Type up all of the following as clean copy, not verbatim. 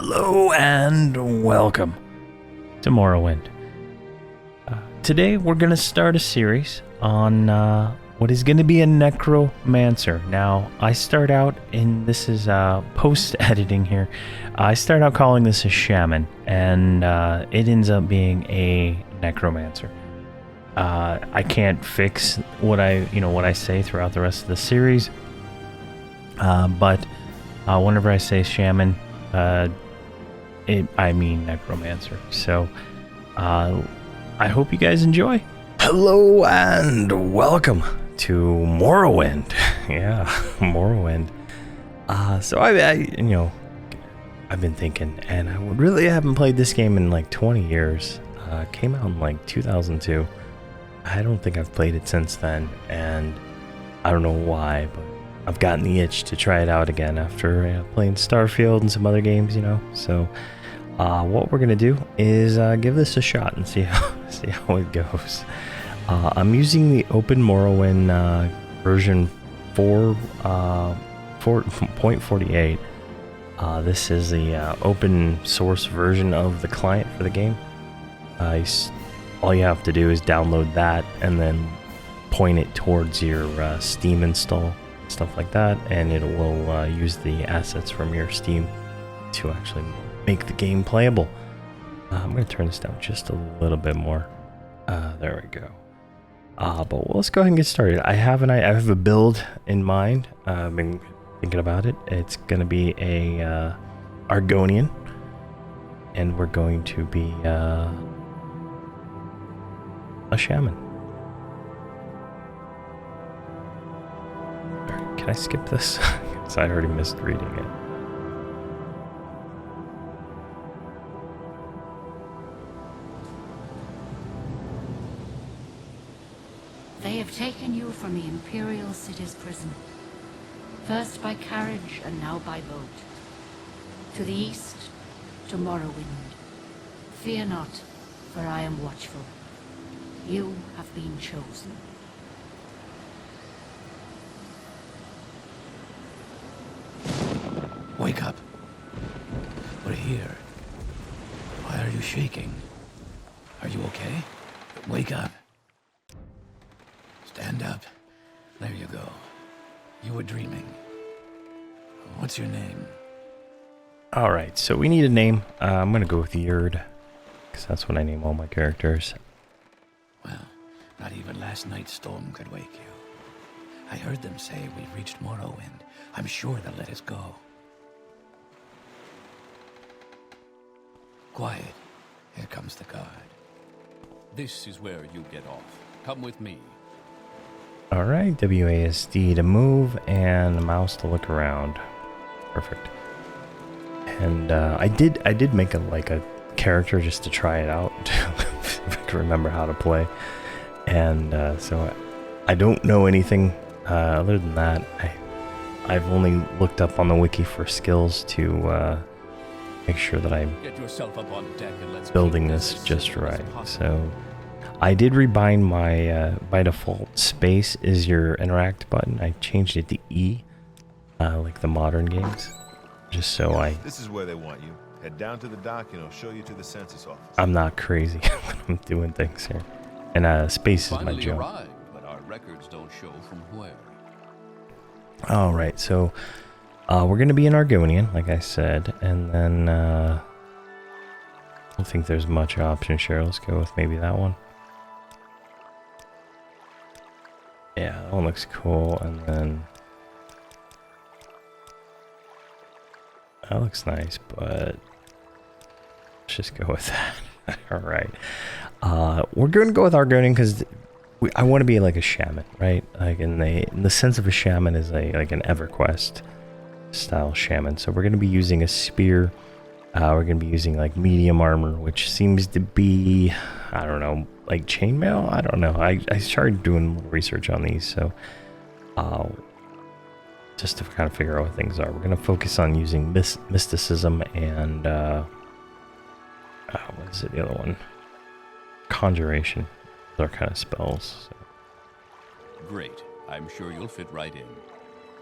Hello and welcome to Morrowind. Today we're going to start a series on what is going to be a Necromancer. Now, I start out this is post-editing here, I start out calling this a Shaman, and it ends up being a Necromancer. I can't fix what I say throughout the rest of the series, but whenever I say Shaman, I mean Necromancer. So, I hope you guys enjoy. Hello and welcome to Morrowind. Yeah, Morrowind. So I've been thinking, and I really haven't played this game in like 20 years. Came out in like 2002. I don't think I've played it since then, and I don't know why, but I've gotten the itch to try it out again after playing Starfield and some other games, So, what we're gonna do is give this a shot and see how it goes. I'm using the Open Morrowind version 4.48. This is the open source version of the client for the game. All you have to do is download that and then point it towards your Steam install, stuff like that, and it will use the assets from your Steam to actually make the game playable. I'm going to turn this down just a little bit more. There we go. But let's go ahead and get started. I have a build in mind. I've been thinking about it. It's going to be a Argonian, and we're going to be a Shaman. Alright, can I skip this? Because I already missed reading it. They have taken you from the Imperial City's prison, first by carriage and now by boat. To the east, to Morrowind. Fear not, for I am watchful. You have been chosen. Wake up. We're here. Why are you shaking? Are you okay? Wake up. Stand up. There you go. You were dreaming. What's your name? Alright, so we need a name. I'm going to go with Yerd, because that's what I name all my characters. Well, not even last night's storm could wake you. I heard them say we've reached Morrowind. I'm sure they'll let us go. Quiet. Here comes the guard. This is where you get off. Come with me. Alright, WASD to move, and the mouse to look around. Perfect. And I did make a character just to try it out, if I can remember how to play. And so I don't know anything other than that. I've only looked up on the wiki for skills to make sure that I'm building this just right. So I did rebind my, by default, space is your interact button. I changed it to E, like the modern games, just so This is where they want you. Head down to the dock and I'll show you to the census office. I'm not crazy when I'm doing things here. And space is my job. Arrived, but our records don't show from where. Alright, so we're going to be an Argonian, like I said, and then I don't think there's much option share. Let's go with maybe that one. Yeah, that one looks cool, and then that looks nice, but let's just go with that. Alright. We're going to go with Argonian because I want to be like a shaman, right? Like in the sense of a shaman is like an EverQuest style shaman. So we're going to be using a spear. We're going to be using like medium armor, which seems to be, I don't know, like chainmail? I don't know. I started doing a little research on these, so just to kind of figure out what things are. We're going to focus on using mysticism and what is it, the other one? Conjuration. Those are kind of spells. So. Great. I'm sure you'll fit right in.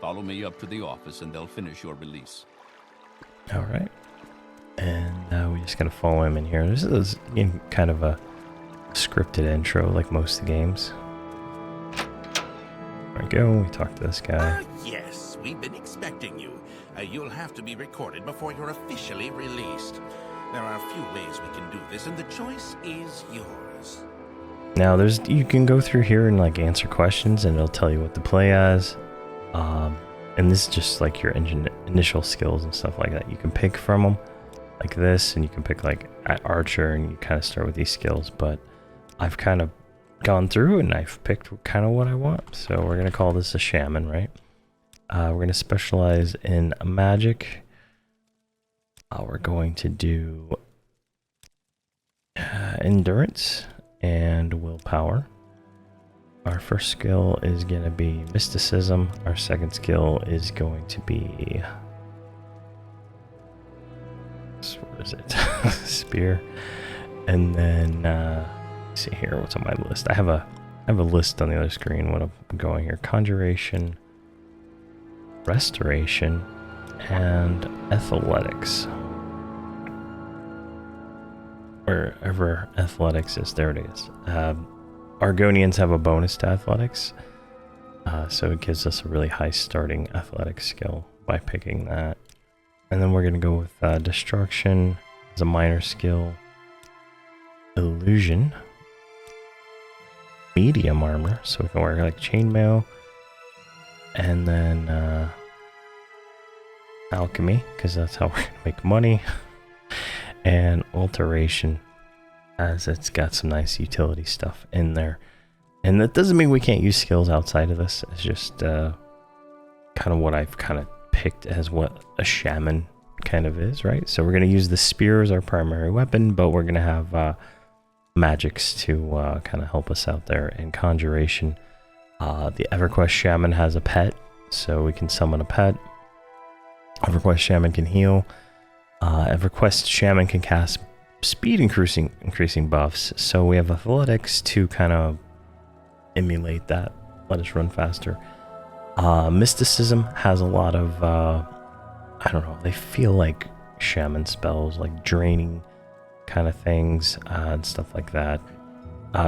Follow me up to the office and they'll finish your release. All right. just gonna follow him in here. This is in kind of a scripted intro, like most of the games. There we go. We talk to this guy. Yes, we've been expecting you. You'll have to be recorded before you're officially released. There are a few ways we can do this, and the choice is yours. Now, you can go through here and like answer questions, and it'll tell you what to play as. And this is just like your initial skills and stuff like that. You can pick from them, like this, and you can pick like at Archer, and you kind of start with these skills. But I've kind of gone through and I've picked kind of what I want. So we're gonna call this a shaman, right? We're gonna specialize in magic. We're going to do endurance and willpower. Our first skill is going to be mysticism. Our second skill is going to be, what is it? Spear. And then let's see here, what's on my list? I have a list on the other screen. What I'm going here: conjuration, restoration, and athletics. Wherever athletics is, there it is. Argonians have a bonus to athletics, so it gives us a really high starting athletics skill by picking that. And then we're going to go with destruction as a minor skill, illusion, medium armor, so we can wear like chainmail, and then alchemy, because that's how we're going to make money, and alteration, as it's got some nice utility stuff in there. And that doesn't mean we can't use skills outside of this. It's just kind of what I've kind of picked as what a shaman kind of is, right? So we're going to use the spear as our primary weapon, but we're going to have magics to kind of help us out there. In conjuration, the EverQuest shaman has a pet, so we can summon a pet. EverQuest shaman can heal. EverQuest shaman can cast speed increasing buffs, so we have athletics to kind of emulate that, let us run faster. Mysticism has a lot of I don't know, they feel like shaman spells, like draining kind of things, and stuff like that.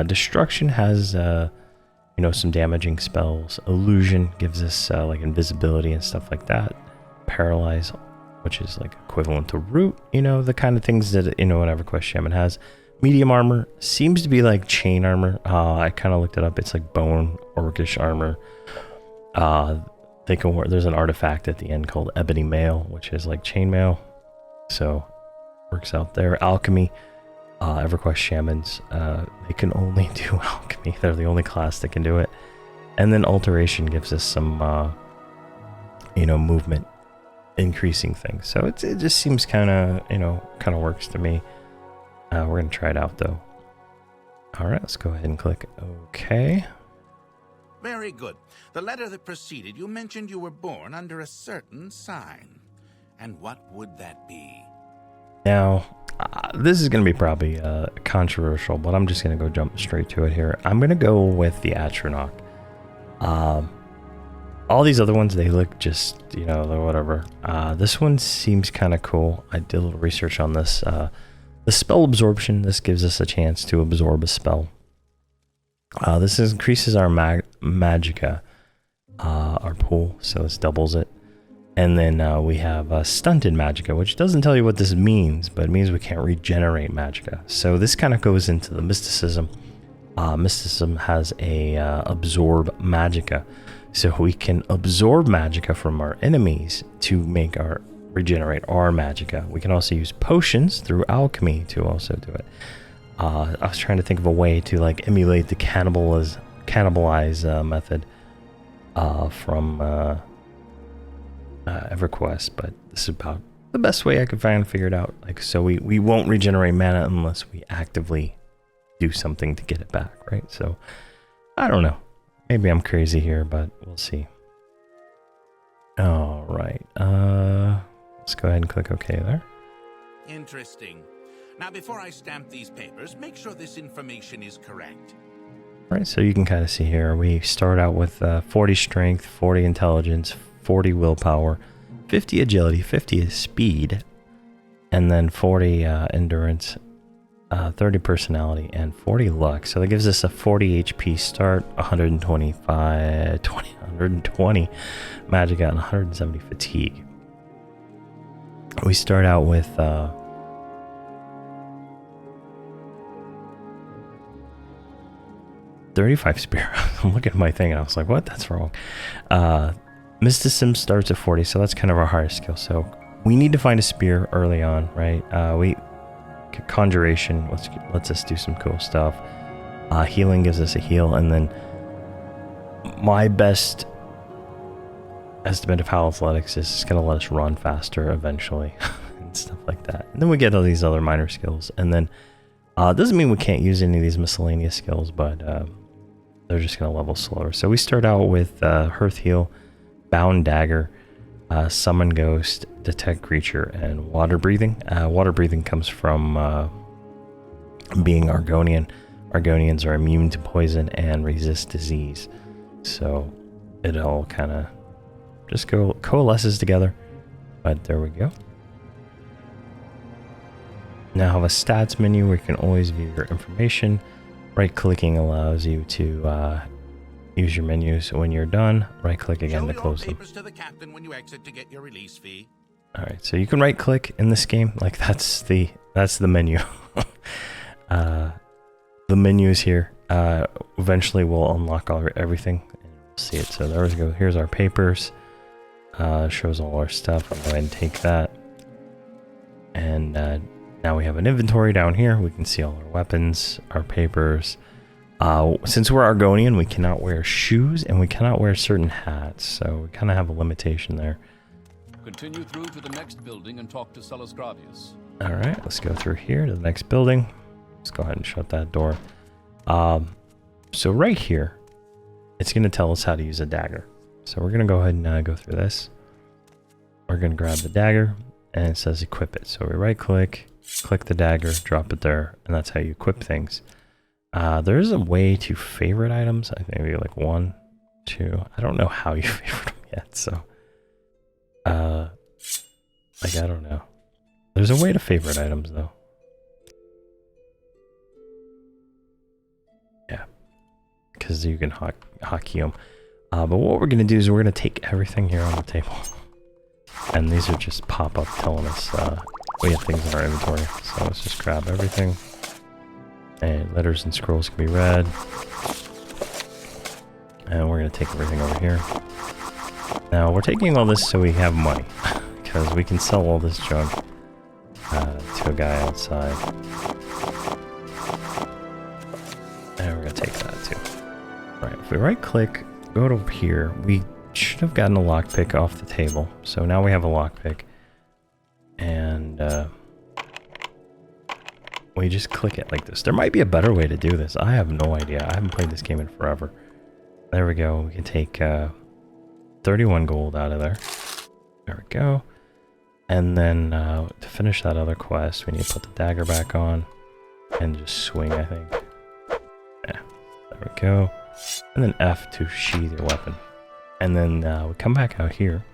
Destruction has you know, some damaging spells. Illusion gives us like invisibility and stuff like that. Paralyze, which is like equivalent to root, you know, the kind of things that, you know, an EverQuest shaman has. Medium armor seems to be like chain armor. I kind of looked it up. It's like bone orcish armor. They can wear, there's an artifact at the end called ebony mail, which is like chainmail, so works out there. Alchemy, EverQuest shamans, they can only do alchemy. They're the only class that can do it. And then alteration gives us some you know, movement increasing things. So it just seems kind of, you know, kind of works to me. We're gonna try it out though. All right, let's go ahead and click OK. Very good. The letter that preceded you mentioned you were born under a certain sign. And what would that be? Now, this is gonna be probably controversial, but I'm just gonna go jump straight to it here. I'm gonna go with the Atronach. All these other ones, they look just, you know, whatever. This one seems kind of cool. I did a little research on this. The spell absorption, this gives us a chance to absorb a spell. This increases our magicka, our pool, so this doubles it. And then we have stunted magicka, which doesn't tell you what this means, but it means we can't regenerate magicka. So this kind of goes into the mysticism. Mysticism has a absorb magicka. So we can absorb magicka from our enemies to make our regenerate our magicka. We can also use potions through alchemy to also do it. I was trying to think of a way to like emulate the cannibalize method from EverQuest, but this is about the best way I could find figured out. Like, so we won't regenerate mana unless we actively do something to get it back, right? So I don't know. Maybe I'm crazy here, but we'll see. All right. Let's go ahead and click OK there. Interesting. Now, before I stamp these papers, make sure this information is correct. All right, so you can kind of see here, we start out with 40 strength, 40 intelligence, 40 willpower, 50 agility, 50 speed, and then 40 endurance, 30 personality, and 40 luck. So that gives us a 40 HP start, 120 magic out, and 170 fatigue. We start out with 35 spear. I'm looking at my thing and I was like, what? That's wrong. Mysticism starts at 40, so that's kind of our highest skill. So we need to find a spear early on, right? Conjuration lets us do some cool stuff. Healing gives us a heal, and then my best estimate of how athletics is going to let us run faster eventually and stuff like that. And then we get all these other minor skills, and then it doesn't mean we can't use any of these miscellaneous skills, but they're just going to level slower. So we start out with Hearth Heal, Bound Dagger, Summon Ghost, Detect Creature, and Water Breathing. Water Breathing comes from being Argonian. Argonians are immune to poison and resist disease. So it all kind of just coalesces together. But there we go. Now have a stats menu where you can always view your information. Right-clicking allows you to use your menus. When you're done, right-click again to close them. To the captain when you exit to get your release fee. All right, so you can right-click in this game. Like that's the menu. The menus here. Eventually, we'll unlock everything and see it. So there we go. Here's our papers. Shows all our stuff. I'll go ahead and take that. And now we have an inventory down here. We can see all our weapons, our papers. Since we're Argonian, we cannot wear shoes and we cannot wear certain hats. So we kind of have a limitation there. Continue through to the next building and talk to Celes Gravius. All right, let's go through here to the next building. Let's go ahead and shut that door. So right here, it's going to tell us how to use a dagger. So we're going to go ahead and go through this. We're going to grab the dagger, and it says equip it. So we right click, click the dagger, drop it there, and that's how you equip things. There is a way to favorite items. I think maybe like 1, 2. I don't know how you favorite them yet, so like I don't know. There's a way to favorite items though. Yeah, because you can hotkey them. But what we're gonna do is we're gonna take everything here on the table, and these are just pop up telling us we have things in our inventory. So let's just grab everything. And letters and scrolls can be read. And we're going to take everything over here. Now, we're taking all this so we have money. Because we can sell all this junk to a guy outside. And we're going to take that too. Alright, if we right click, go to here, we should have gotten a lockpick off the table. So now we have a lockpick. And we just click it like this. There might be a better way to do this. I have no idea. I haven't played this game in forever. There we go. We can take 31 gold out of there. There we go. And then to finish that other quest, we need to put the dagger back on and just swing, I think. Yeah, there we go. And then F to sheathe your weapon. And then we come back out here.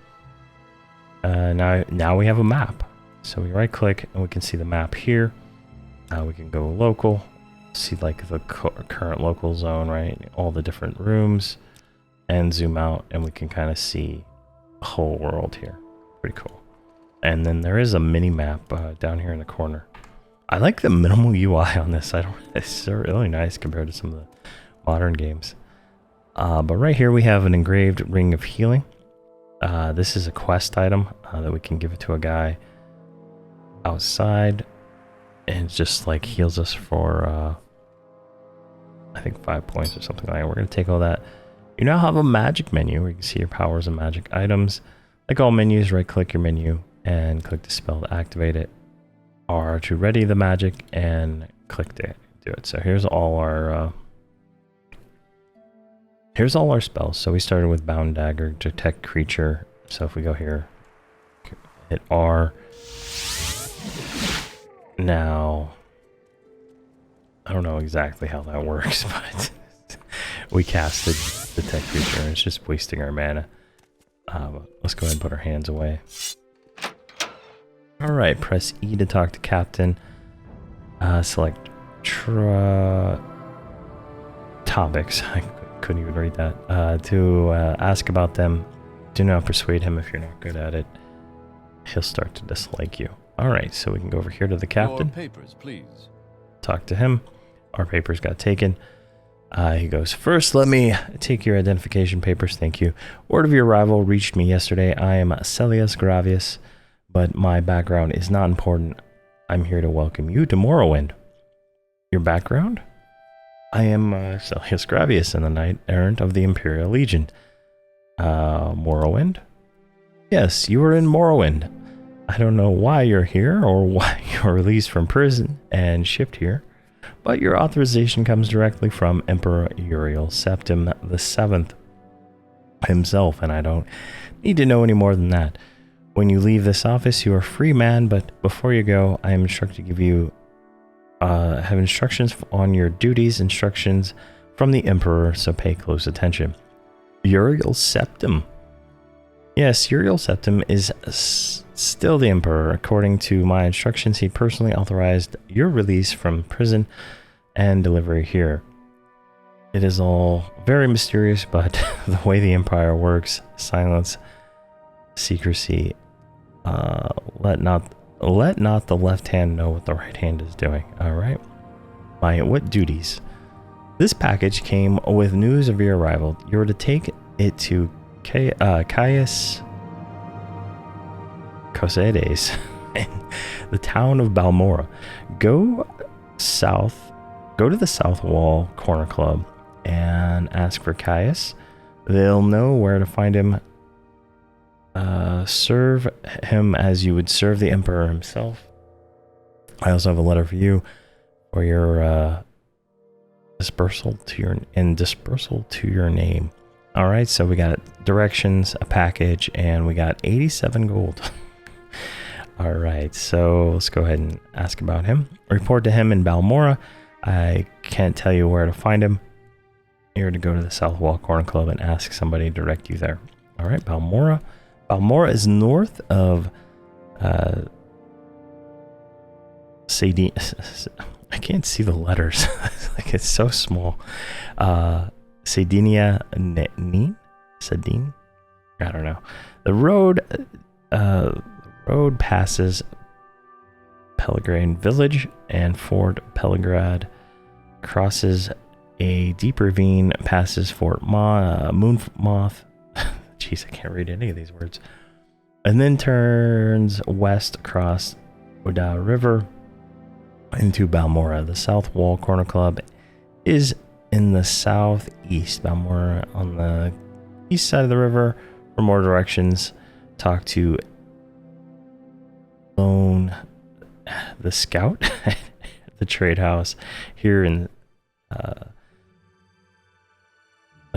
Now we have a map. So we right click and we can see the map here. We can go local, see like the current local zone, right? All the different rooms, and zoom out, and we can kind of see the whole world here. Pretty cool. And then there is a mini map down here in the corner. I like the minimal UI on this. It's really nice compared to some of the modern games. But right here we have an engraved ring of healing. This is a quest item that we can give it to a guy outside. And it just like heals us for I think 5 points or something like that. We're going to take all that. You now have a magic menu where you can see your powers and magic items. Like all menus, right click your menu and click the spell to activate it. R to ready the magic and click to do it. So here's all our spells. So we started with Bound Dagger, Detect Creature. So if we go here, hit R. Now, I don't know exactly how that works, but we casted Detect Creature and it's just wasting our mana. Let's go ahead and put our hands away. Alright, press E to talk to Captain. Select topics. I couldn't even read that. To ask about them. Do not persuade him if you're not good at it. He'll start to dislike you. Alright, so we can go over here to the captain. Your papers, please. Talk to him. Our papers got taken. He goes, first, let me take your identification papers. Thank you. Word of your arrival reached me yesterday. I am Celius Gravius, but my background is not important. I'm here to welcome you to Morrowind. Your background? I am Celius Gravius and the Knight Errant of the Imperial Legion. Morrowind? Yes, you are in Morrowind. I don't know why you're here or why you're released from prison and shipped here, but your authorization comes directly from Emperor Uriel Septim VII himself, and I don't need to know any more than that. When you leave this office, you are a free man, but before you go, I am instructed to give you have instructions on your duties, instructions from the Emperor, so pay close attention. Uriel Septim. Yes, Uriel Septim is still the Emperor. According to my instructions, he personally authorized your release from prison and delivery here. It is all very mysterious, but the way the Empire works, silence, secrecy, let not the left hand know what the right hand is doing. Alright. What duties? This package came with news of your arrival. You are to take it to Caius Cosedes in the town of Balmora. Go to the South Wall Corner Club and ask for Caius. They'll know where to find him. Serve him as you would serve the Emperor himself. I also have a letter for you for your dispersal to your name. All right, so we got directions, a package, and we got 87 gold. All right, so let's go ahead and ask about him. Report to him in Balmora. I can't tell you where to find him. You're to go to the South Wall Corner Club and ask somebody to direct you there. All right, Balmora. Balmora is north of Sadine. I can't see the letters. Like, it's so small. Sadinia Sadine? I don't know. The road passes Pelgrane Village and Fort Pelgrad, crosses a deep ravine, passes Fort Moonmoth. Jeez, I can't read any of these words. And then turns west across Oda River into Balmora. The South Wall Corner Club is in the southeast. Balmora on the east side of the river. For more directions, talk to Lone the Scout at the trade house here in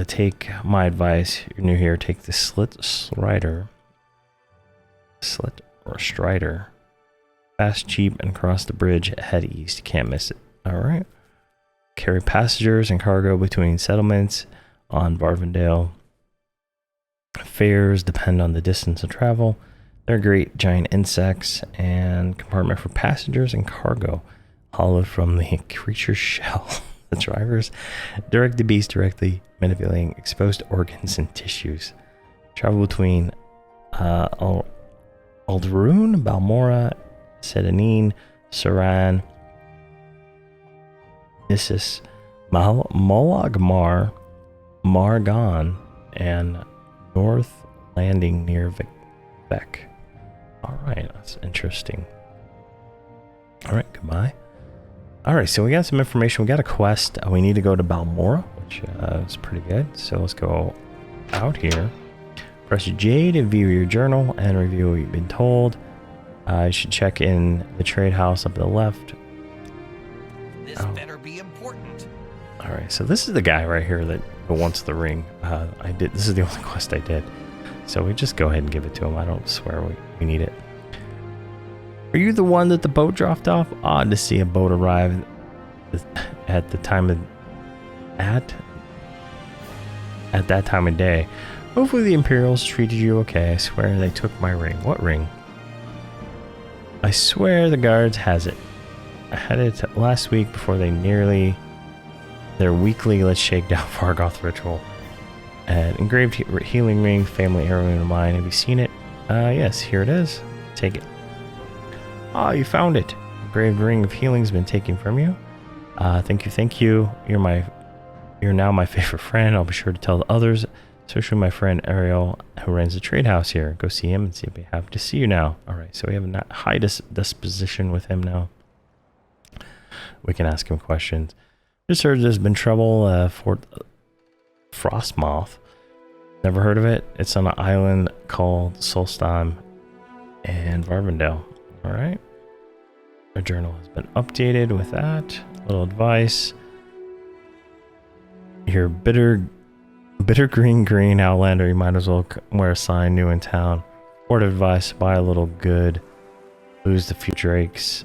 take my advice. You're new here. Take the Slit or Strider. Fast, cheap, and cross the bridge. Head east. Can't miss it. All right. Carry passengers and cargo between settlements on Barvendale. Fares depend on the distance of travel. They're great giant insects, and compartment for passengers and cargo. Hollowed from the creature's shell. The drivers direct the beast directly, manipulating exposed organs and tissues. Travel between Aldaroon, Balmora, Sedanine, Saran, Nissus, Molagmar, Margon, and North Landing near Vec. Alright, that's interesting. Alright, goodbye. Alright, so we got some information. We got a quest. We need to go to Balmora, which is pretty good. So let's go out here. Press J to view your journal and review what you've been told. You should check in the trade house up to the left. This better be important. Alright, so this is the guy right here that wants the ring. This is the only quest I did. So we just go ahead and give it to him. I don't swear we need it. Are you the one that the boat dropped off? Odd to see a boat arrive at that time of day. Hopefully the Imperials treated you okay. I swear they took my ring. What ring? I swear the guards has it. I had it last week before their weekly Let's Shake Down Fargoth ritual. An engraved healing ring, family heirloom of mine. Have you seen it? Yes, here it is. Take it. Ah, you found it. Engraved ring of healing's been taken from you. Thank you. You're now my favorite friend. I'll be sure to tell the others, especially my friend Ariel, who runs the trade house here. Go see him and see if he'd be happy to see you now. All right, so we have a high disposition with him now. We can ask him questions. Just heard there's been trouble. Fort Frostmoth. Never heard of it. It's on an island called Solstheim and Varvendale. All right. Our journal has been updated with that. Little advice. You're bitter green outlander. You might as well wear a sign new in town. Word of advice, buy a little good. Lose the few drakes.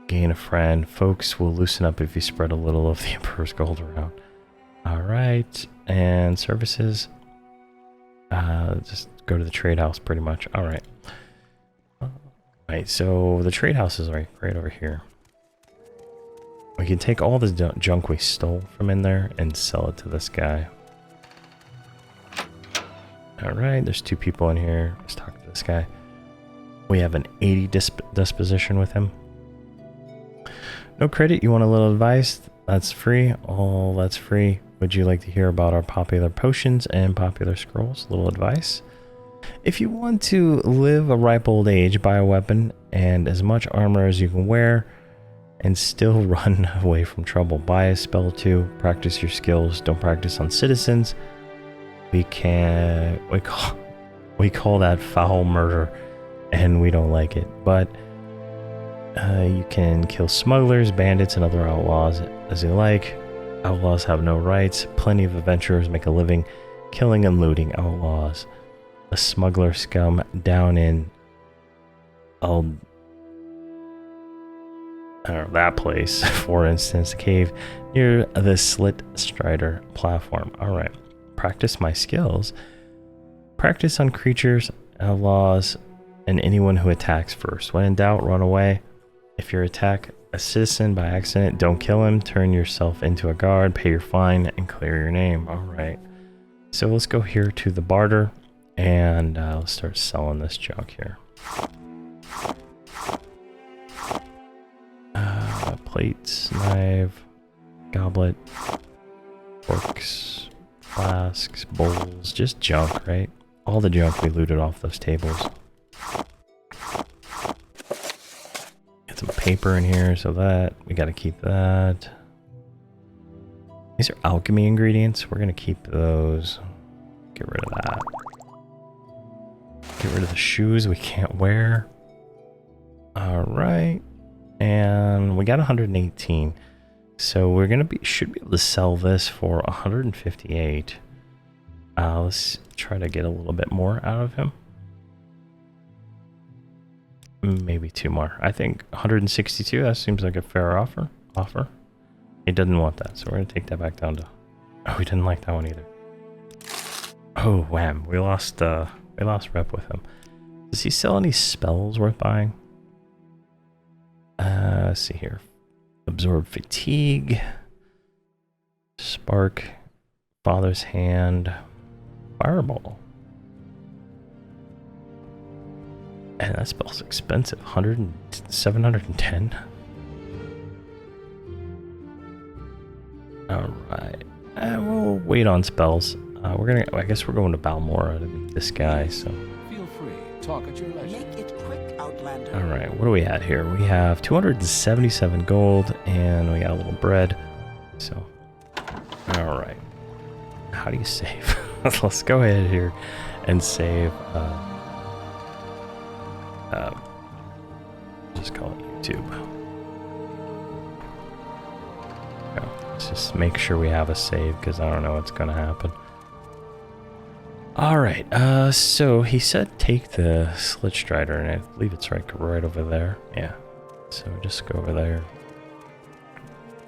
Gain a friend. Folks will loosen up if you spread a little of the Emperor's gold around. Alright. And services. Just go to the trade house pretty much. Alright. Alright, so the trade house is right over here. We can take all the junk we stole from in there and sell it to this guy. Alright, there's 2 people in here. Let's talk to this guy. We have an 80 disposition with him. No credit, you want a little advice? That's free. All that's free. Would you like to hear about our popular potions and popular scrolls? Little advice. If you want to live a ripe old age, buy a weapon and as much armor as you can wear and still run away from trouble. Buy a spell too. Practice your skills. Don't practice on citizens. We call that foul murder and we don't like it. But you can kill smugglers, bandits, and other outlaws as you like. Outlaws have no rights. Plenty of adventurers make a living killing and looting outlaws. A smuggler scum down in that place, for instance, a cave near the Slit Strider platform. Alright. Practice my skills. Practice on creatures, outlaws, and anyone who attacks first. When in doubt, run away. If you attack a citizen by accident, don't kill him. Turn yourself into a guard, pay your fine, and clear your name. Alright. So let's go here to the barter, and let's start selling this junk here. Plates, knife, goblet, forks, flasks, bowls, just junk, right? All the junk we looted off those tables. Get some paper in here, so that we gotta keep that. These are alchemy ingredients. We're gonna keep those. Get rid of that. Get rid of the shoes we can't wear. Alright. And we got 118. So we're gonna should be able to sell this for 158. Let's try to get a little bit more out of him. Maybe 2 more. I think 162, that seems like a fair offer. He doesn't want that, so we're gonna take that back down to... Oh, we didn't like that one either. Oh, wham. We lost rep with him. Does he sell any spells worth buying? Let's see here. Absorb fatigue. Spark. Father's hand. Fireball. And that spell's expensive. 710. Alright. We'll wait on spells. I guess we're going to Balmora to meet this guy, so. Feel free. Talk at your leisure. Make it quick, Outlander. Alright, what do we at here? We have 277 gold, and we got a little bread. So, alright. How do you save? Let's go ahead here and save. Just call it YouTube. Go. Let's just make sure we have a save, because I don't know what's going to happen. Alright, so he said take the Slit Strider, and I believe it's right over there. Yeah, so just go over there.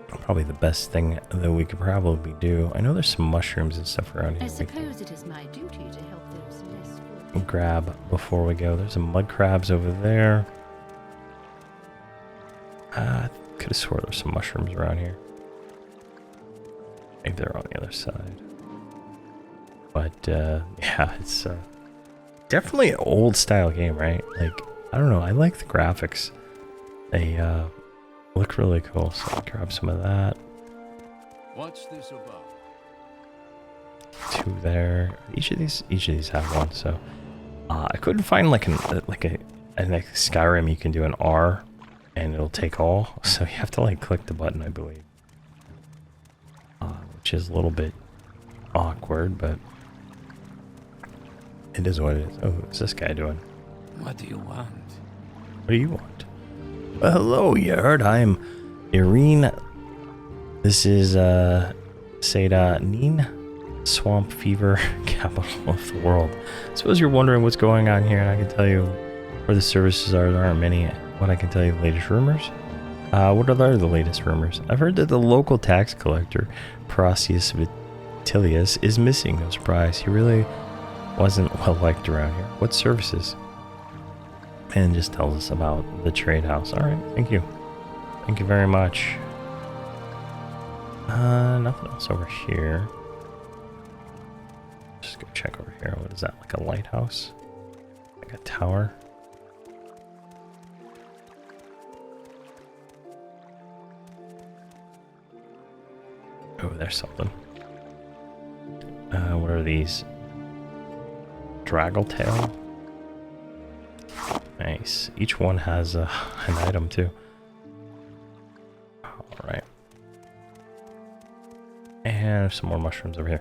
Probably the best thing that we could probably do. I know there's some mushrooms and stuff around here. I suppose it is my duty to help those less fortunate. Grab before we go. There's some mud crabs over there. I could have swore there's some mushrooms around here. Maybe they're on the other side. But yeah, it's definitely an old style game, right? Like, I don't know, I like the graphics. They look really cool, so I'll grab some of that. What's this about? 2 there. Each of these have one, so I couldn't find like Skyrim you can do an R and it'll take all, so you have to like click the button, I believe. Which is a little bit awkward, but it is what it is. Oh, what's this guy doing? What do you want? What do you want? Well, hello, you heard. I'm Irene. This is Seda Neen, swamp fever capital of the world. I suppose you're wondering what's going on here, and I can tell you where the services are. There aren't many. What I can tell you, the latest rumors. What are the latest rumors? I've heard that the local tax collector, Parasius Vitilius, is missing. No surprise. He really wasn't well liked around here. What services? And just tells us about the trade house. All right, thank you. Thank you very much. Nothing else over here. Just go check over here. What is that? Like a lighthouse? Like a tower? Oh, there's something. What are these? Draggletail? Nice. Each one has an item too. Alright. And some more mushrooms over here.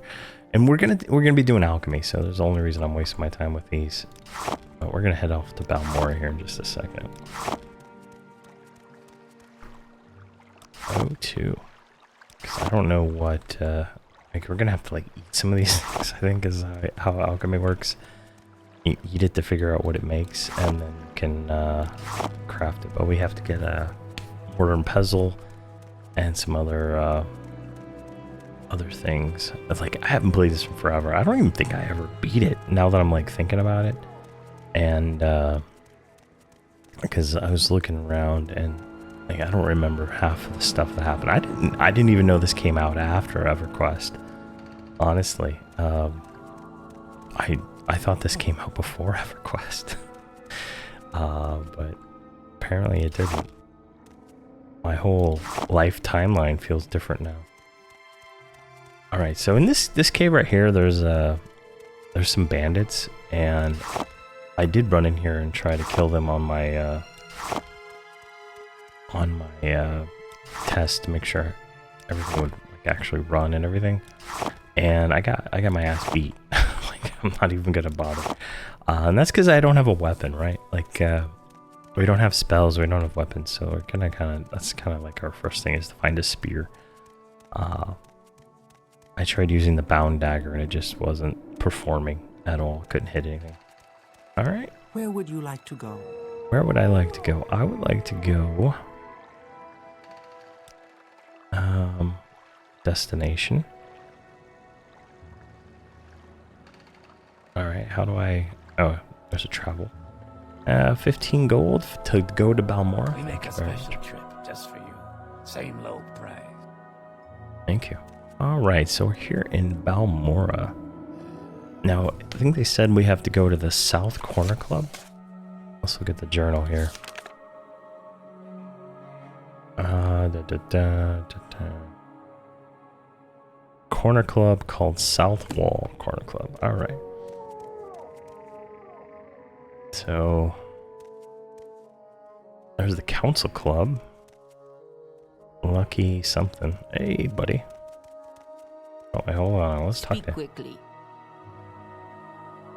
And we're gonna be doing alchemy, so there's the only reason I'm wasting my time with these. But we're gonna head off to Balmora here in just a second. O2. Because I don't know what, like we're gonna have to like eat some of these things, I think is how alchemy works. You eat it to figure out what it makes, and then you can craft it. But we have to get a mortar and pestle and some other things. It's like, I haven't played this in forever. I don't even think I ever beat it now that I'm like thinking about it. And because I was looking around and like I don't remember half of the stuff that happened. I didn't even know this came out after EverQuest. Honestly, I thought this came out before EverQuest. But apparently it didn't. My whole life timeline feels different now. All right, so in this cave right here, there's some bandits, and I did run in here and try to kill them on my test to make sure everything would like actually run and everything. And I got my ass beat. Like, I'm not even gonna bother. And that's because I don't have a weapon, right? Like we don't have spells, we don't have weapons, so we're gonna that's kind of like our first thing is to find a spear. I tried using the bound dagger and it just wasn't performing at all. Couldn't hit anything. All right. Where would you like to go? Where would I like to go? I would like to go destination. All right, how do I... Oh, there's a travel. 15 gold to go to Balmora. We make a special trip just for you. Same low price. Thank you. All right, so we're here in Balmora. Now, I think they said we have to go to the South Corner Club. Let's look at the journal here. Corner Club called South Wall Corner Club. All right. So there's the Council Club. Lucky something. Hey, buddy. Oh, wait, hold on. Let's talk to quickly.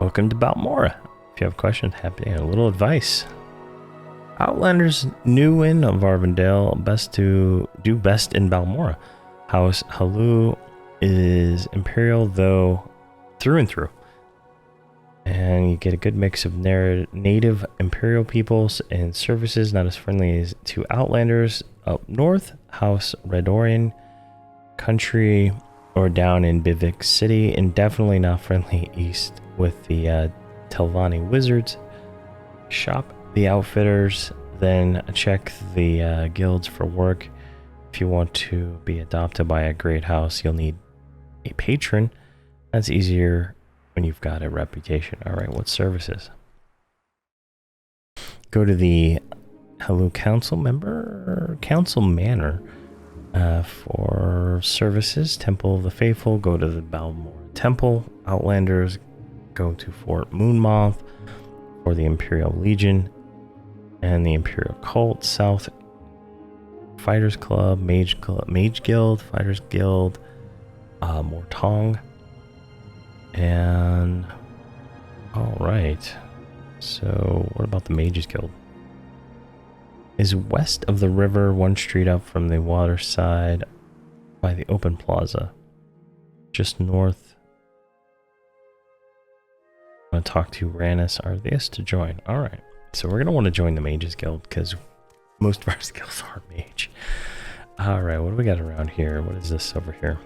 Welcome to Balmora. If you have questions, happy to have a little advice. Outlanders new in of Arvindale best to do best in Balmora. House Halu is imperial though through and through. And you get a good mix of native imperial peoples and services not as friendly as to outlanders up north. House Redorian country or down in Bivik City, and definitely not friendly east with the Telvanni wizards. Shop the outfitters Then check the guilds for work. If you want to be adopted by a great house, you'll need a patron. That's easier when you've got a reputation. Alright, what services? Go to the Hello Council Manor for services. Temple of the Faithful, go to the Balmore Temple. Outlanders, go to Fort Moonmoth for the Imperial Legion and the Imperial Cult. South Fighters Club, Mage Guild, Fighters Guild, Mortong. And alright, so what about the Mages Guild? Is west of the river, one street up from the water side by the open plaza, just north. I'm going to talk to Rannis Artheus to join. Alright, so we're going to want to join the Mages Guild because most of our skills are mage. Alright, what do we got around here? What is this over here?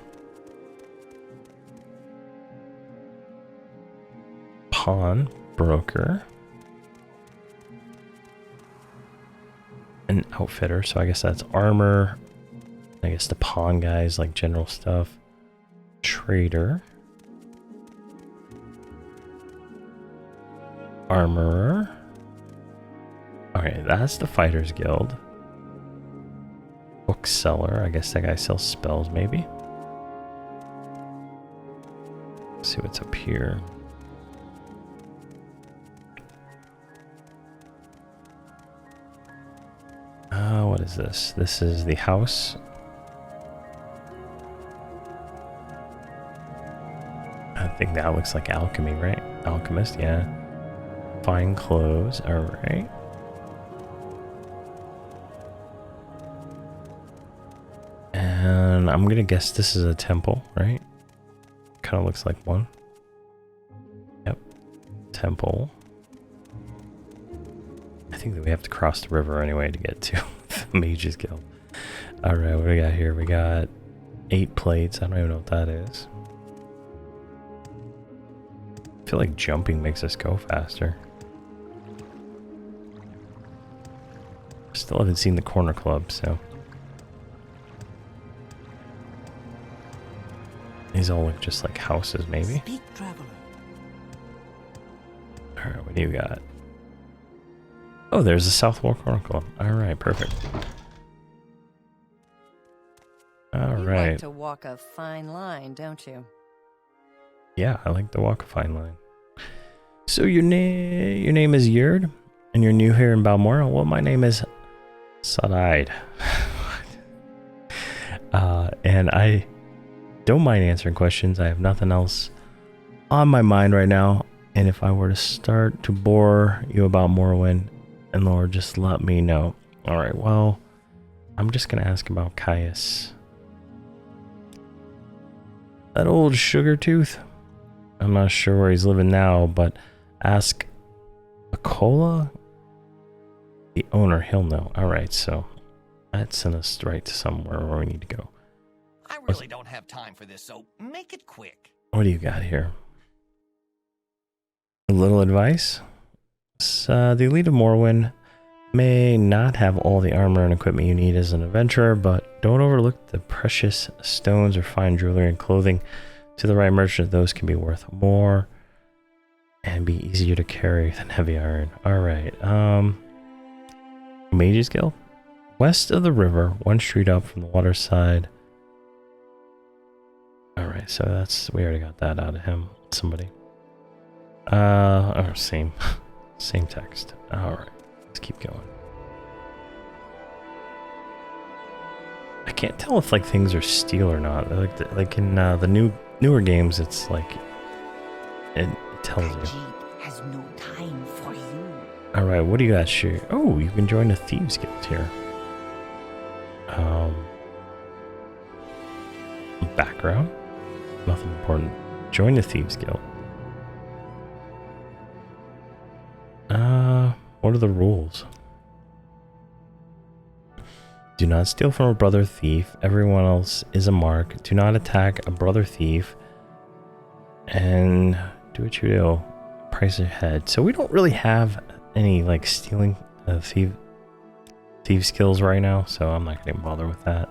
Pawn broker. An outfitter, so I guess that's armor. I guess the pawn guys like general stuff. Trader. Armorer. Okay, that's the Fighters Guild. Bookseller, I guess that guy sells spells maybe. Let's see what's up here. What is this? This is the house. I think that looks like alchemy, right? Alchemist, yeah. Fine clothes, alright. And I'm gonna guess this is a temple, right? Kind of looks like one. Yep. Temple. I think that we have to cross the river anyway to get to the Mages Guild. Alright, what do we got here? We got 8 plates. I don't even know what that is. I feel like jumping makes us go faster. Still haven't seen the corner club, so. These all look just like houses, maybe. Speak, traveler. Alright, what do you got? Oh, there's the South Wall Corner Club. Alright, perfect. Alright. You like to walk a fine line, don't you? Yeah, I like to walk a fine line. So your name is Yerd, and you're new here in Balmoral? Well, my name is Sadaid. And I don't mind answering questions. I have nothing else on my mind right now. And if I were to start to bore you about Morrowind and lore, just let me know. Alright, well, I'm just going to ask about Caius. That old sugar tooth? I'm not sure where he's living now, but ask Akola, the owner, he'll know. Alright, so that sent us right to somewhere where we need to go. I really don't have time for this, so make it quick. What do you got here? A little advice? The Elite of Morrowind may not have all the armor and equipment you need as an adventurer, but don't overlook the precious stones or fine jewelry and clothing. To the right merchant, those can be worth more and be easier to carry than heavy iron. Alright, Mages Guild? West of the river, one street up from the water side. Alright, so that's, we already got that out of him. Somebody. Same text. Alright, let's keep going. I can't tell if like things are steel or not. Like in the newer games, it's like it tells you. Has no time for you. Alright, what do you got here? Oh, you can join the Thieves Guild here. Background? Nothing important. Join the Thieves Guild. What are the rules? Do not steal from a brother thief. Everyone else is a mark. Do not attack a brother thief. And do what you do. Price ahead. So we don't really have any like stealing thief thief skills right now, so I'm not gonna bother with that.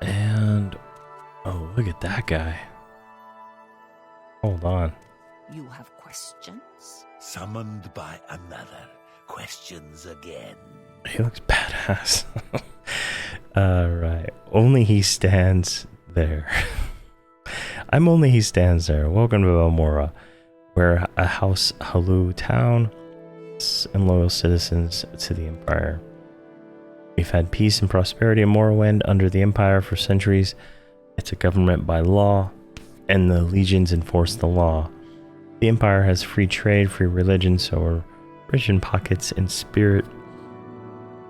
And oh, look at that guy. Hold on. You have questions? Summoned by another. Questions again. He looks badass. Alright. Only he stands there. I'm only he stands there. Welcome to Valmora. We're a house Halu town and loyal citizens to the Empire. We've had peace and prosperity in Morrowind under the Empire for centuries. It's a government by law, and the legions enforce the law. The Empire has free trade, free religion, so we're rich in pockets and spirit.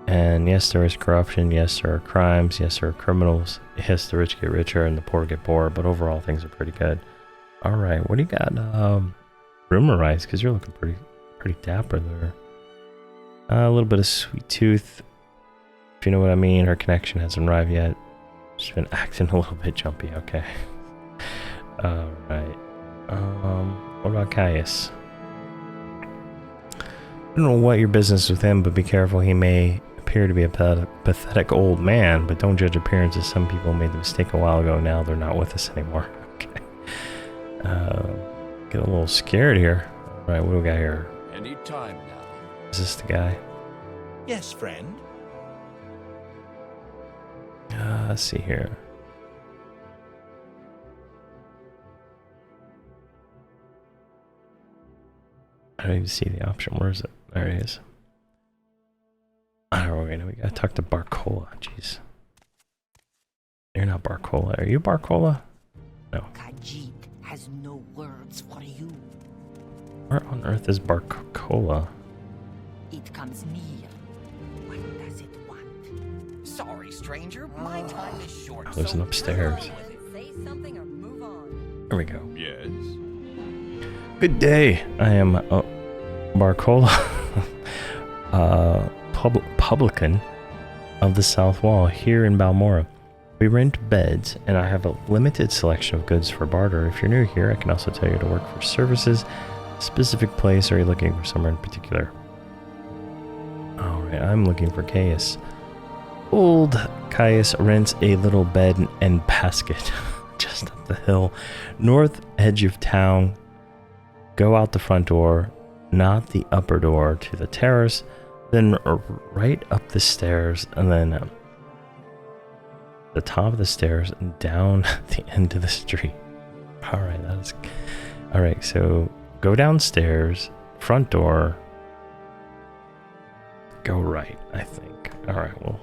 And yes, there is corruption. Yes, there are crimes. Yes, there are criminals. Yes, the rich get richer and the poor get poorer, but overall things are pretty good. Alright, what do you got? Rumorize, because you're looking pretty dapper there. A little bit of sweet tooth. If you know what I mean, her connection hasn't arrived yet. She's been acting a little bit jumpy, okay. Alright. What about Caius? I don't know what your business with him, but be careful. He may appear to be a pathetic old man, but don't judge appearances. Some people made the mistake a while ago. Now they're not with us anymore. Okay. Get a little scared here. Alright, what do we got here? Any time now. Is this the guy? Yes, friend. Let's see here. I don't even see the option. Where is it? There he is. Alright, we gotta talk to Barcola. Jeez. You're not Barcola. Are you Barcola? No. Khajiit has no words for you. Where on earth is Barcola? It comes near. What does it want? Sorry, stranger. My time is short. There's an upstairs. Say something or move on. There we go. Yes. Good day. I am Barcola, publican of the South Wall here in Balmora. We rent beds, and I have a limited selection of goods for barter. If you're new here, I can also tell you to work for services, specific place, or are you looking for somewhere in particular? Alright, I'm looking for Caius. Old Caius rents a little bed and basket just up the hill, north edge of town. Go out the front door, not the upper door, to the terrace, then right up the stairs, and then the top of the stairs and down the end of the street. Alright, so go downstairs, front door, go right, I think. Alright, well,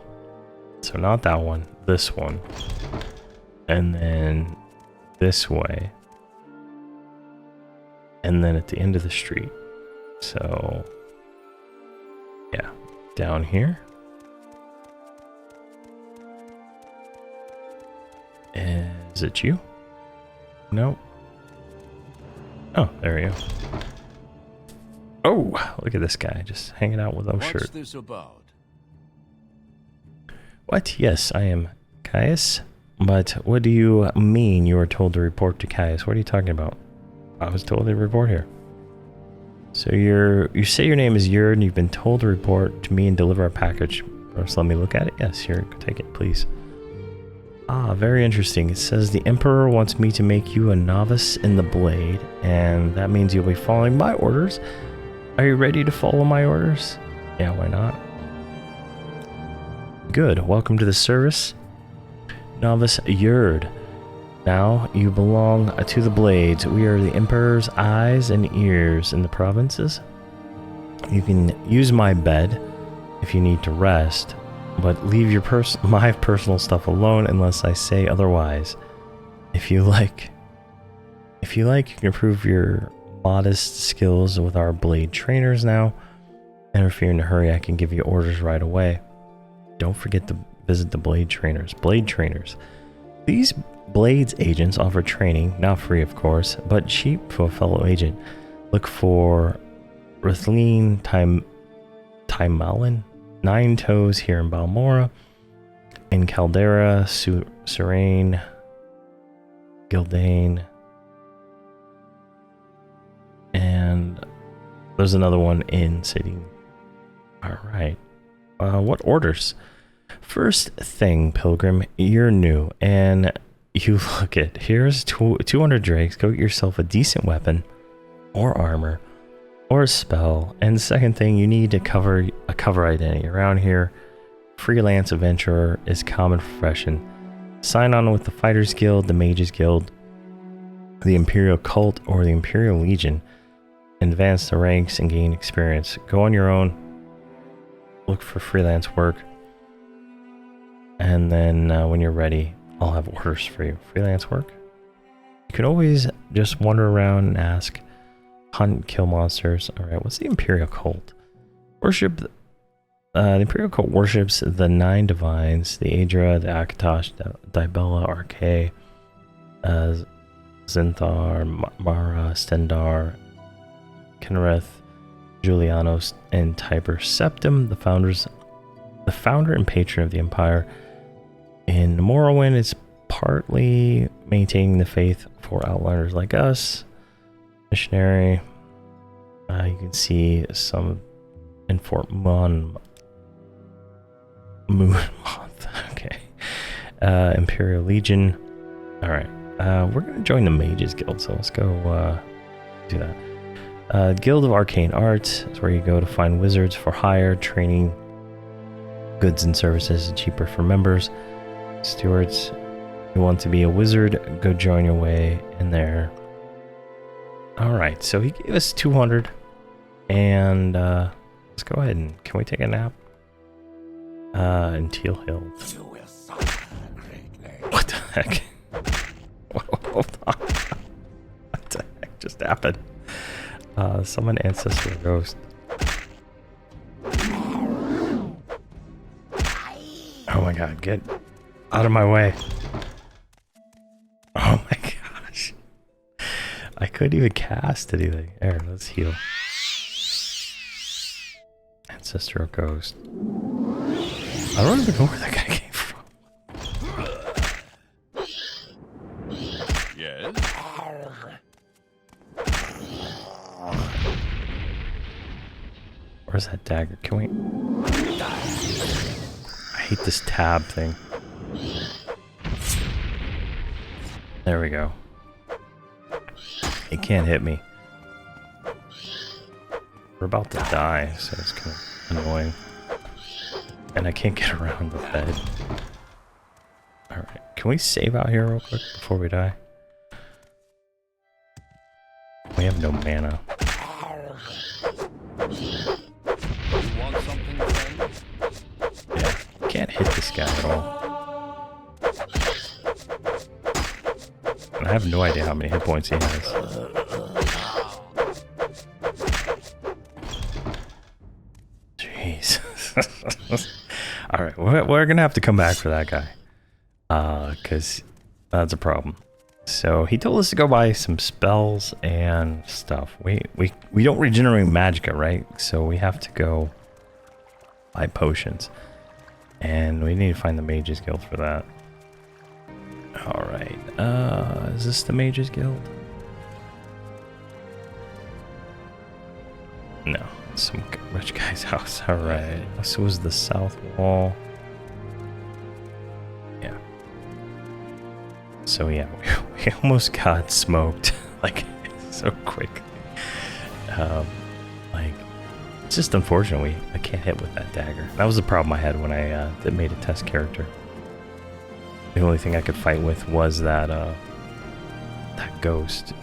so not that one, this one, and then this way, and then at the end of the street. So yeah, down here. Is it you? Nope. Oh, there we go. Oh, look at this guy just hanging out with no shirt. What's this about? What? Yes, I am Caius. But what do you mean you were told to report to Caius? What are you talking about? I was told to report here. So you say your name is Yurd and you've been told to report to me and deliver a package. First, let me look at it. Yes, here, take it, please. Ah, very interesting. It says the Emperor wants me to make you a novice in the blade, and that means you'll be following my orders. Are you ready to follow my orders? Yeah, why not? Good. Welcome to the service, Novice Yurd. Now you belong to the Blades. We are the Emperor's eyes and ears in the provinces. You can use my bed if you need to rest, but leave your my personal stuff alone unless I say otherwise. If you like, you can improve your modest skills with our blade trainers now. And if you're in a hurry, I can give you orders right away. Don't forget to visit the blade trainers. Blade trainers. These Blades agents offer training, not free of course, but cheap for a fellow agent. Look for Rithleen Taimalin, Nine Toes here in Balmora, in Caldera, Serene, Gildane, and there's another one in City Alright. What orders? First thing, Pilgrim, you're new, and you look at, here's 200 drakes. Go get yourself a decent weapon, or armor, or a spell. And the second thing, you need to cover a cover identity. Around here, freelance adventurer is common profession. Sign on with the Fighters Guild, the Mages Guild, the Imperial Cult, or the Imperial Legion. Advance the ranks and gain experience. Go on your own. Look for freelance work. And then when you're ready, I'll have orders for you. Freelance work? You can always just wander around and ask. Hunt, kill monsters. Alright, what's the Imperial Cult? The Imperial Cult worships the 9 divines, the Aedra, the Akatosh, Dibella, Arche, Zinthar, Mara, Stendar, Kenrith, Julianos, and Tiber Septim, the founder and patron of the Empire. In Morrowind, it's partly maintaining the faith for outliners like us. Missionary. You can see some in Fort Moon Month. Okay. Imperial Legion. Alright. We're going to join the Mages Guild, so let's go do that. Guild of Arcane Arts is where you go to find wizards for hire, training, goods and services cheaper for members. Stewards, you want to be a wizard, go join your way in there. Alright, so he gave us 200. And let's go ahead and, can we take a nap? In Teal Hills. What the heck? Hold on. What the heck just happened? Summon Ancestral Ghost. Oh my god, get out of my way. Oh my gosh. I couldn't even cast anything. There, let's heal. Ancestral Ghost. I don't even know where that guy came from. Yes? Where's that dagger? Can we... I hate this tab thing. There we go. It can't hit me. We're about to die, so it's kind of annoying. And I can't get around the bed. Alright, can we save out here real quick before we die? We have no mana. You want something, friend? Yeah, can't hit this guy at all. And I have no idea how many hit points he has. Jeez. Alright, we're gonna have to come back for that guy. Because that's a problem. So he told us to go buy some spells and stuff. We don't regenerate magicka, right? So we have to go buy potions. And we need to find the Mages Guild for that. Alright, is this the Mages Guild? No, some rich guy's house. Alright, this was the south wall. Yeah. So yeah, we almost got smoked, like, so quick. Like, it's just unfortunate I can't hit with that dagger. That was the problem I had when I made a test character. The only thing I could fight with was that that ghost.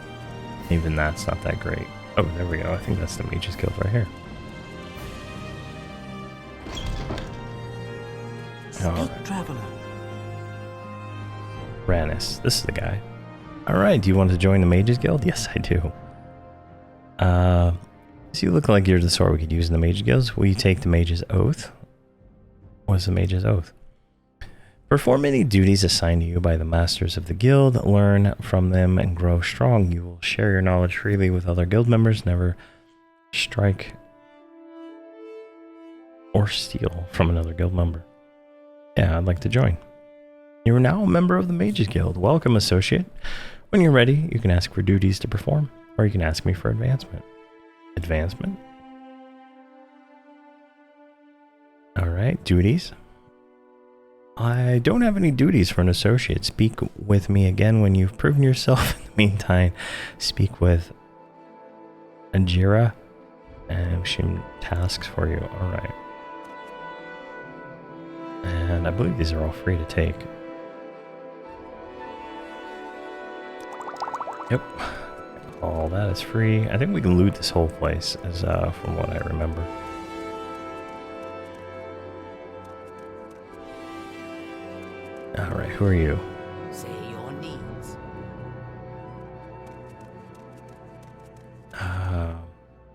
Even that's not that great. Oh, there we go. I think that's the Mages Guild right here. Alright. Traveler. Rannis. This is the guy. Alright, do you want to join the Mages Guild? Yes, I do. So you look like you're the sort we could use in the Mages Guilds. Will you take the Mage's Oath? What's the Mage's Oath? Perform any duties assigned to you by the masters of the guild, learn from them, and grow strong. You will share your knowledge freely with other guild members, never strike or steal from another guild member. Yeah, I'd like to join. You are now a member of the Mages Guild. Welcome, associate. When you're ready, you can ask for duties to perform, or you can ask me for advancement. Advancement? Alright, duties. I don't have any duties for an associate. Speak with me again when you've proven yourself. In the meantime, speak with Ajira and she tasks for you. Alright. And I believe these are all free to take. Yep. All that is free. I think we can loot this whole place, as from what I remember. Alright, who are you? Say your needs.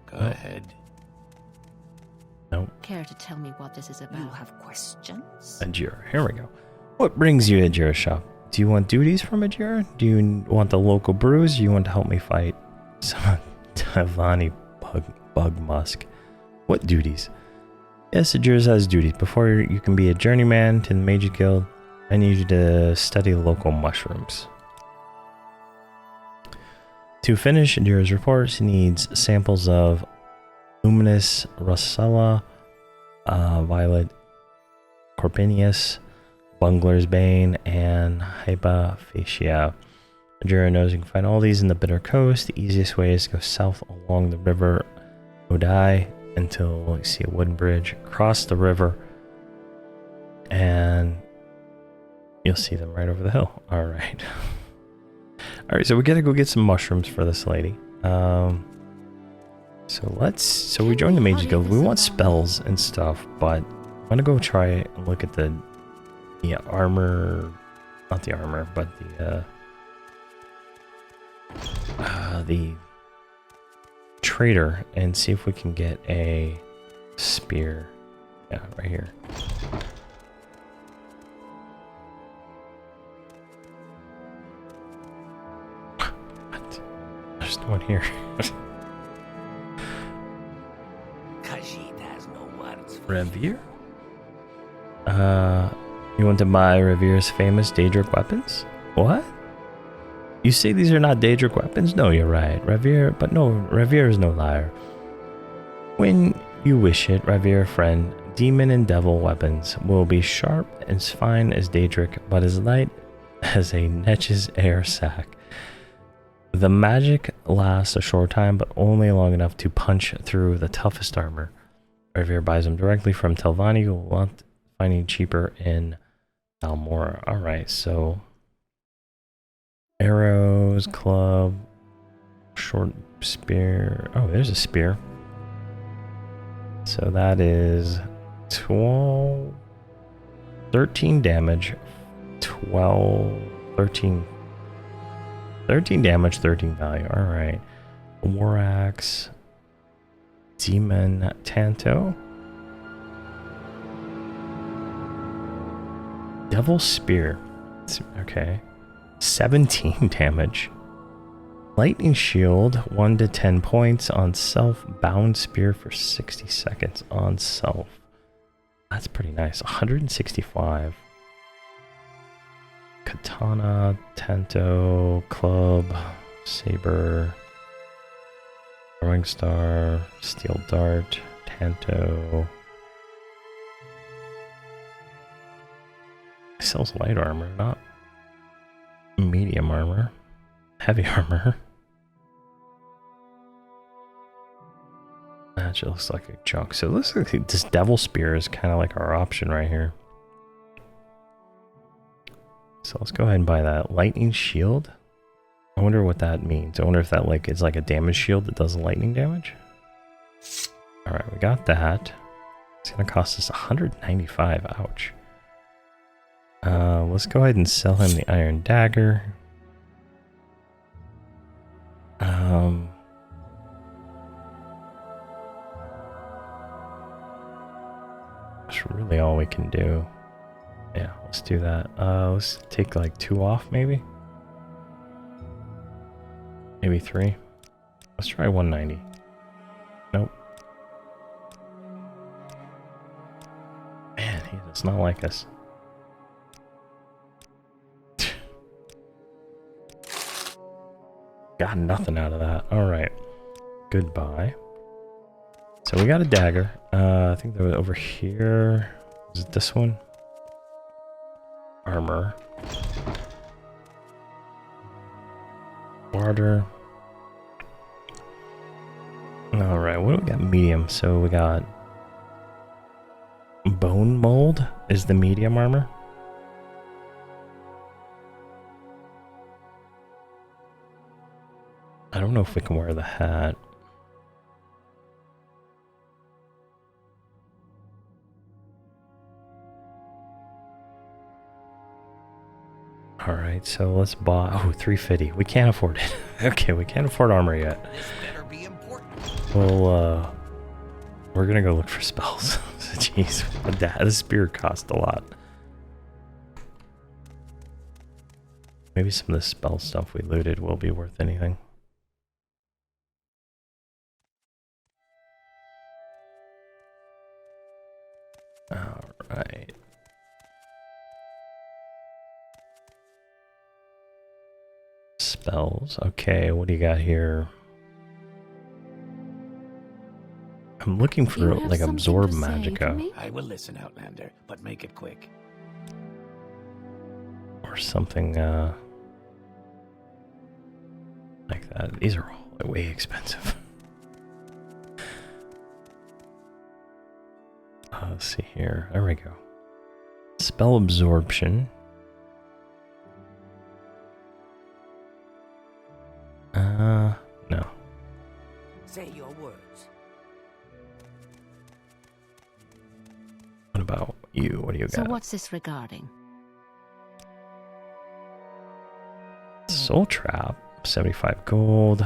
Go ahead. Nope. Care to tell me what this is about? You have questions? Ajira. Here we go. What brings you to Ajira's shop? Do you want duties from Ajira? Do you want the local brews? Do you want to help me fight some Tavani bug musk? What duties? Yes, Ajira has duties. Before you can be a journeyman to the Mage Guild, I need you to study local mushrooms. To finish Ajira's reports, he needs samples of Luminous Russella, Violet Corpinius, Bungler's Bane, and Hypophacia. Ajira knows you can find all these in the Bitter Coast. The easiest way is to go south along the river Odai until you see a wooden bridge. Cross the river and you'll see them right over the hill. Alright. Alright, so we gotta go get some mushrooms for this lady. So we joined the Mage Guild. We want spells and stuff, but I'm gonna go try and look at the armor, not the armor, but the trader and see if we can get a spear. Yeah, right here. What? There's no one here. Khajiit has no words for Revere? You want to buy Revere's famous Daedric weapons? What? You say these are not Daedric weapons? No, you're right. Revere is no liar. When you wish it, Revere friend, demon and devil weapons will be sharp and fine as Daedric, but as light as a Netch's air sack. The magic lasts a short time, but only long enough to punch through the toughest armor. Revere buys them directly from Telvanni, who will want finding cheaper in Almora. Alright, so arrows, club, short spear. Oh, there's a spear. So that is 13 damage, 13 damage, 13 value. Alright. War axe, demon tanto, devil spear. Okay. 17 damage. Lightning shield, 1 to 10 points on self. Bound spear for 60 seconds on self. That's pretty nice. 165. Katana, tanto, club, saber, throwing star, steel dart, tanto. Sells light armor, not medium armor. Heavy armor. That just looks like a chunk. So it looks like this devil spear is kind of like our option right here. So let's go ahead and buy that. Lightning shield. I wonder what that means. I wonder if that is like a damage shield that does lightning damage. Alright, we got that. It's gonna cost us 195. Ouch. Let's go ahead and sell him the iron dagger. That's really all we can do. Yeah, let's do that. Let's take like 2 off, maybe? Maybe 3. Let's try 190. Nope. Man, he does not like us. Got nothing out of that. Alright. Goodbye. So we got a dagger. I think they were over here. Is it this one? Armor. Water. Alright, what do we got? Medium. So we got bone mold is the medium armor. I don't know if we can wear the hat. Alright, so let's buy... Oh, 350. We can't afford it. Okay, we can't afford armor yet. This better be important. Well, we're gonna go look for spells. Jeez, the spear cost a lot. Maybe some of the spell stuff we looted will be worth anything. Alright. Spells. Okay, what do you got here? I'm looking for like absorb magicka. I will listen, Outlander, but make it quick. Or something like that. These are all way expensive. Let's see here. There we go. Spell absorption. No. Say your words. What about you? What do you got? So what's this regarding? Soul Trap. 75 gold.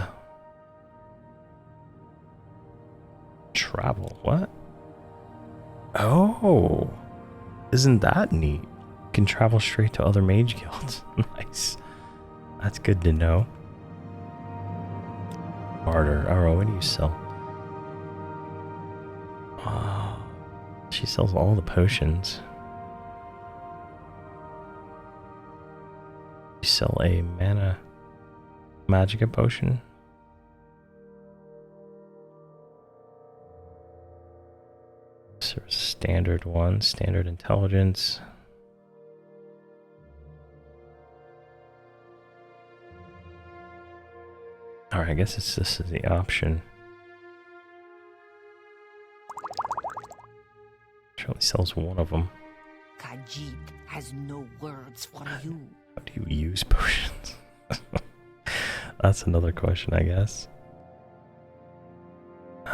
Travel. What? Oh. Isn't that neat? You can travel straight to other mage guilds. Nice. That's good to know. Barter. Oh, what do you sell? Oh, she sells all the potions. You sell a mana magicka potion. So standard one, standard intelligence. Alright, I guess this is the option. Surely sells one of them. Khajiit has no words for you. How do you use potions? That's another question, I guess.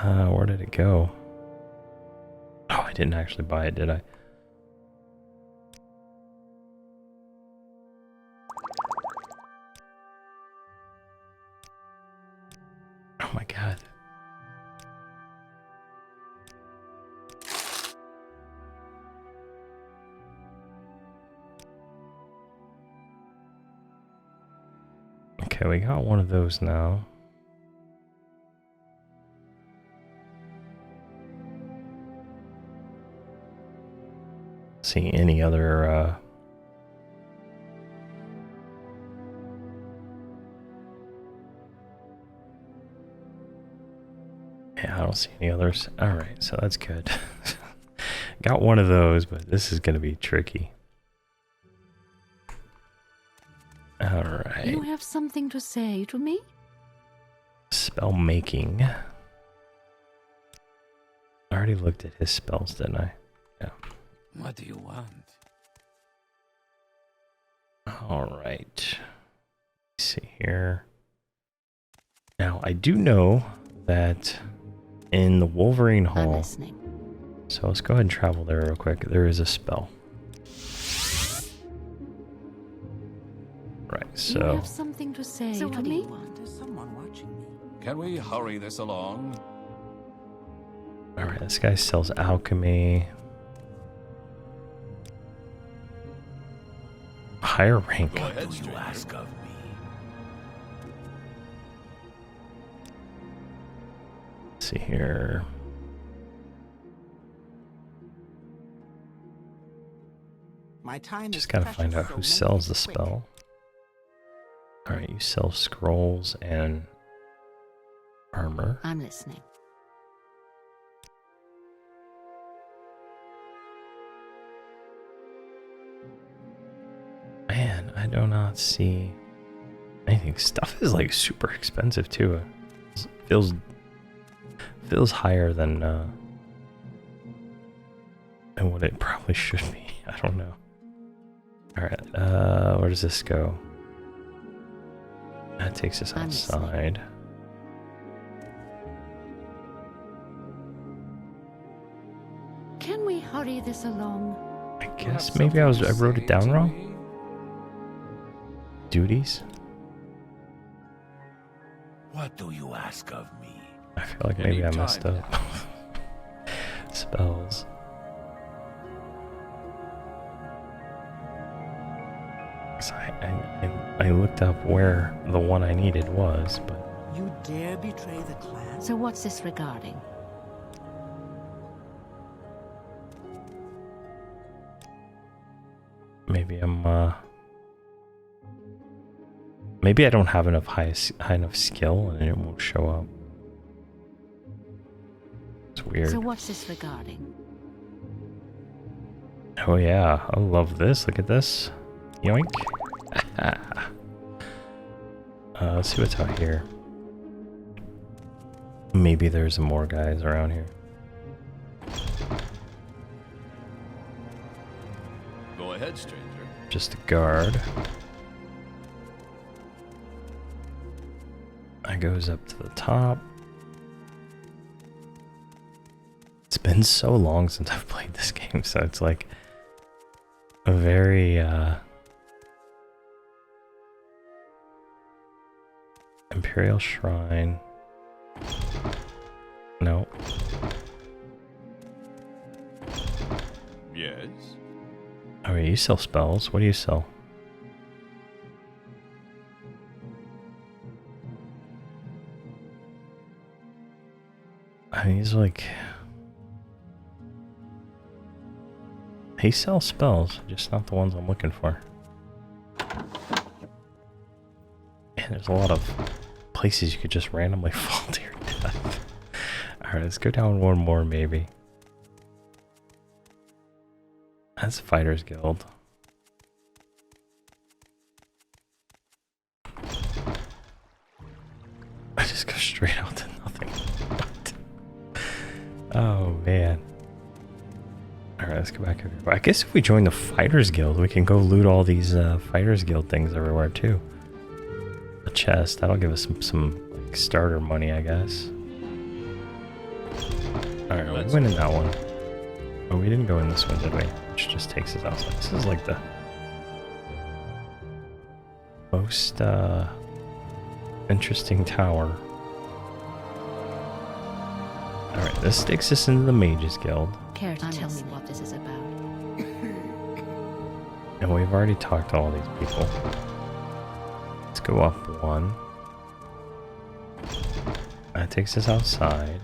Where did it go? Oh, I didn't actually buy it, did I? Oh my god. Okay, we got one of those now. See any other yeah, I don't see any others. Alright, so that's good. Got one of those, but this is gonna be tricky. Alright. You have something to say to me? Spell making. I already looked at his spells, didn't I? Yeah. What do you want? Alright. Let's see here. Now, I do know that in the Wolverine I'm Hall. listening. So let's go ahead and travel there real quick. There is a spell. Right, You so have something to say So to what do me? you want? Is someone watching me? Can we hurry this along? alright, this guy sells alchemy. Higher rank. Go ahead, What do you stranger. ask of me? Let's see here. My time Just is gotta precious, find out so who make sells it the quick. spell. Alright, you sell scrolls and armor. I'm listening. And I do not see anything. Stuff is like super expensive too. It feels higher than what it probably should be. I don't know. Alright, where does this go? That takes us outside. Can we hurry this along? I guess maybe I wrote it down wrong. Duties? What do you ask of me? I feel like maybe I messed up. Spells. So I looked up where the one I needed was, but... You dare betray the clan? So what's this regarding? Maybe maybe I don't have enough high enough skill and it won't show up. It's weird. So what's this regarding? Oh yeah, I love this. Look at this. Yoink. Let's see what's out here. Maybe there's more guys around here. Go ahead, stranger. Just a guard. It goes up to the top. It's been so long since I've played this game, so it's like a very Imperial Shrine. No. Yes. Oh, you sell spells. What do you sell? He's like... He sells spells, just not the ones I'm looking for. And there's a lot of places you could just randomly fall to your death. Alright, let's go down one more maybe. That's Fighters Guild. I just go straight out to nothing. What? Oh man. Alright, let's go back over here. I guess if we join the Fighters Guild, we can go loot all these Fighters Guild things everywhere too. A chest, that'll give us some like, starter money, I guess. Alright, we went in that one. Oh, we didn't go in this one, did we? Which just takes us outside. This is like the most interesting tower. Alright, this takes us into the Mages Guild. Care to tell me what this is about? And we've already talked to all these people. Let's go up one. That takes us outside.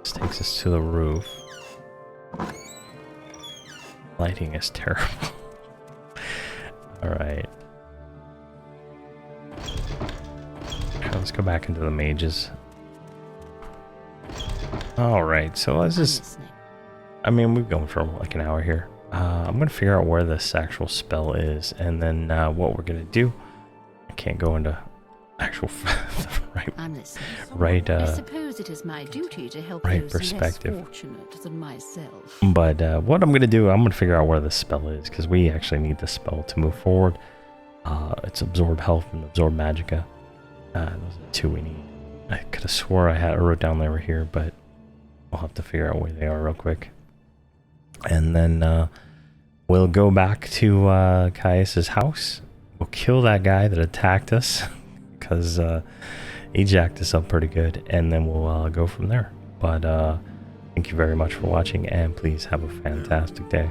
This takes us to the roof. Lighting is terrible. Alright. Let's go back into the mages. Alright, so let's just... I mean, we've gone for like an hour here. I'm going to figure out where this actual spell is, and then what we're going to do. I can't go into actual right I suppose it is my duty to help right those perspective. less fortunate than myself. But what I'm going to do, I'm going to figure out where this spell is, because we actually need this spell to move forward. It's Absorb Health and Absorb Magicka. Those are the two we need. I could have swore I wrote down they were here, but I'll have to figure out where they are real quick. And then we'll go back to Caius's house. We'll kill that guy that attacked us, because he jacked us up pretty good, and then we'll go from there. But thank you very much for watching, and please have a fantastic day.